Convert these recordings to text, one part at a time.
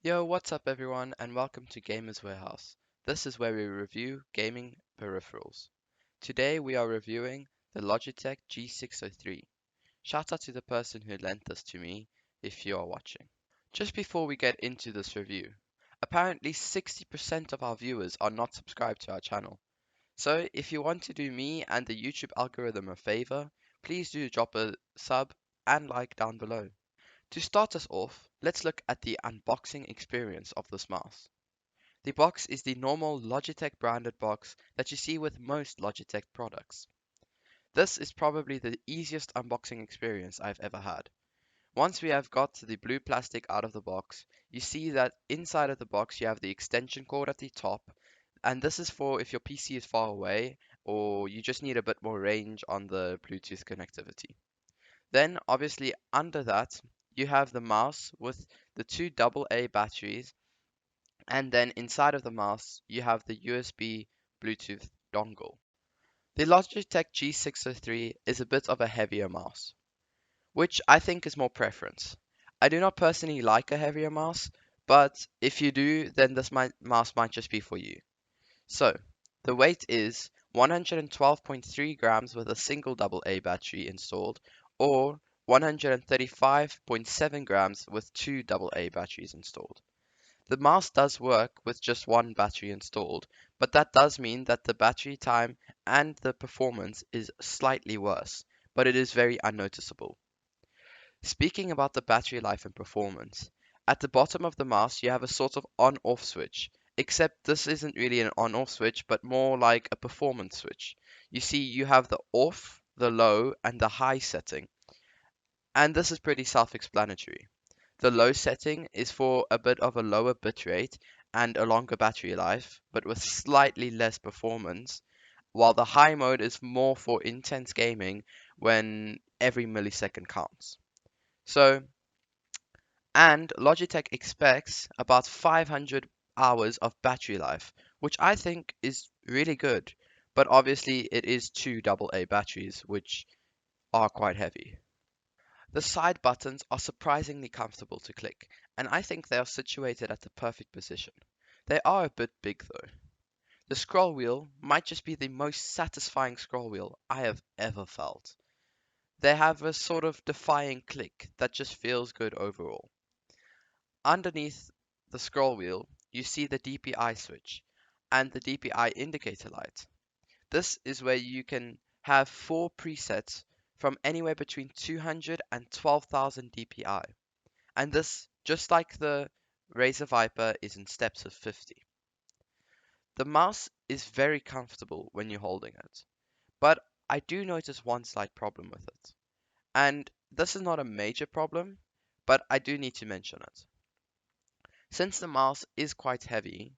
Yo, what's up everyone, and welcome to Gamers Warehouse. This is where we review gaming peripherals. Today we are reviewing the Logitech G603. Shout out to the person who lent this to me if you are watching. Just before we get into this review, apparently 60% of our viewers are not subscribed to our channel. So if you want to do me and the YouTube algorithm a favor, please do drop a sub and like down below. To start us off, let's look at the unboxing experience of this mouse. The box is the normal Logitech branded box that you see with most Logitech products. This is probably the easiest unboxing experience I've ever had. Once we have got the blue plastic out of the box, you see that inside of the box you have the extension cord at the top, and this is for if your PC is far away or you just need a bit more range on the Bluetooth connectivity. Then, obviously, under that, you have the mouse with the two AA batteries, and then inside of the mouse, you have the USB Bluetooth dongle. The Logitech G603 is a bit of a heavier mouse, which I think is more preference. I do not personally like a heavier mouse, but if you do, then mouse might just be for you. So, the weight is 112.3 grams with a single AA battery installed, or 135.7 grams with two AA batteries installed. The mouse does work with just one battery installed, but that does mean that the battery time and the performance is slightly worse, but it is very unnoticeable. Speaking about the battery life and performance, at the bottom of the mouse you have a sort of on-off switch, except this isn't really an on-off switch, but more like a performance switch. You see, you have the off, the low, and the high setting, and this is pretty self-explanatory. The low setting is for a bit of a lower bitrate and a longer battery life, but with slightly less performance, while the high mode is more for intense gaming when every millisecond counts. So, and Logitech expects about 500 hours of battery life, which I think is really good. But obviously, it is two AA batteries, which are quite heavy. The side buttons are surprisingly comfortable to click, and I think they are situated at the perfect position. They are a bit big though. The scroll wheel might just be the most satisfying scroll wheel I have ever felt. They have a sort of defying click that just feels good overall. Underneath the scroll wheel, you see the DPI switch and the DPI indicator light. This is where you can have four presets from anywhere between 200 and 12,000 DPI. And this, just like the Razer Viper, is in steps of 50. The mouse is very comfortable when you're holding it, but I do notice one slight problem with it. And this is not a major problem, but I do need to mention it. Since the mouse is quite heavy,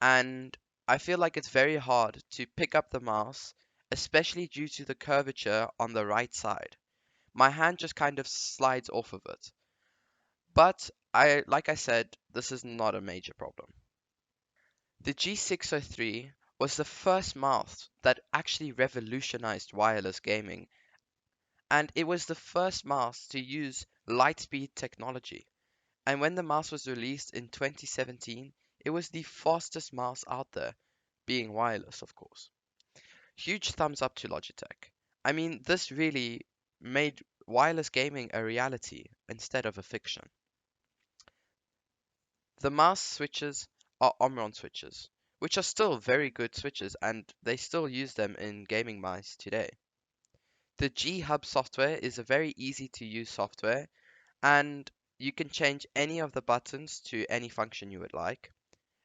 and I feel like it's very hard to pick up the mouse, especially due to the curvature on the right side. My hand just kind of slides off of it. But like I said, this is not a major problem. The G603 was the first mouse that actually revolutionized wireless gaming, and it was the first mouse to use lightspeed technology. And when the mouse was released in 2017, it was the fastest mouse out there, being wireless, of course. Huge thumbs up to Logitech. I mean, this really made wireless gaming a reality instead of a fiction. The mouse switches are Omron switches, which are still very good switches and they still use them in gaming mice today. The G Hub software is a very easy to use software and you can change any of the buttons to any function you would like,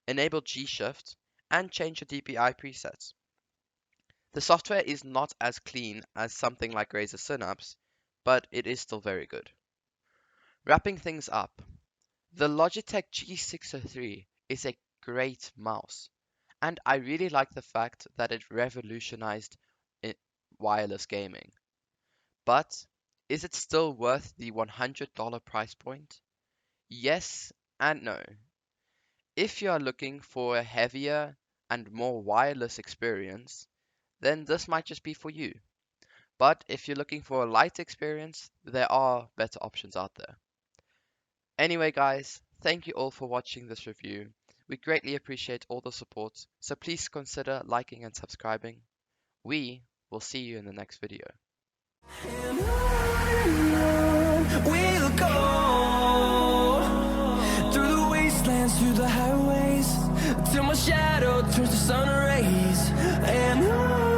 enable G Shift, and change your DPI presets. The software is not as clean as something like Razer Synapse, but it is still very good. Wrapping things up, the Logitech G603 is a great mouse, and I really like the fact that it revolutionized wireless gaming. But is it still worth the $100 price point? Yes and no. If you are looking for a heavier and more wireless experience, then this might just be for you. But if you're looking for a light experience, there are better options out there. Anyway, guys, Thank you all for watching this review. We greatly appreciate all the support, so please consider liking and subscribing. We will see you in the next video. And on we'll go, through the wastelands, through the highways, till my shadow turns to sun rays. And on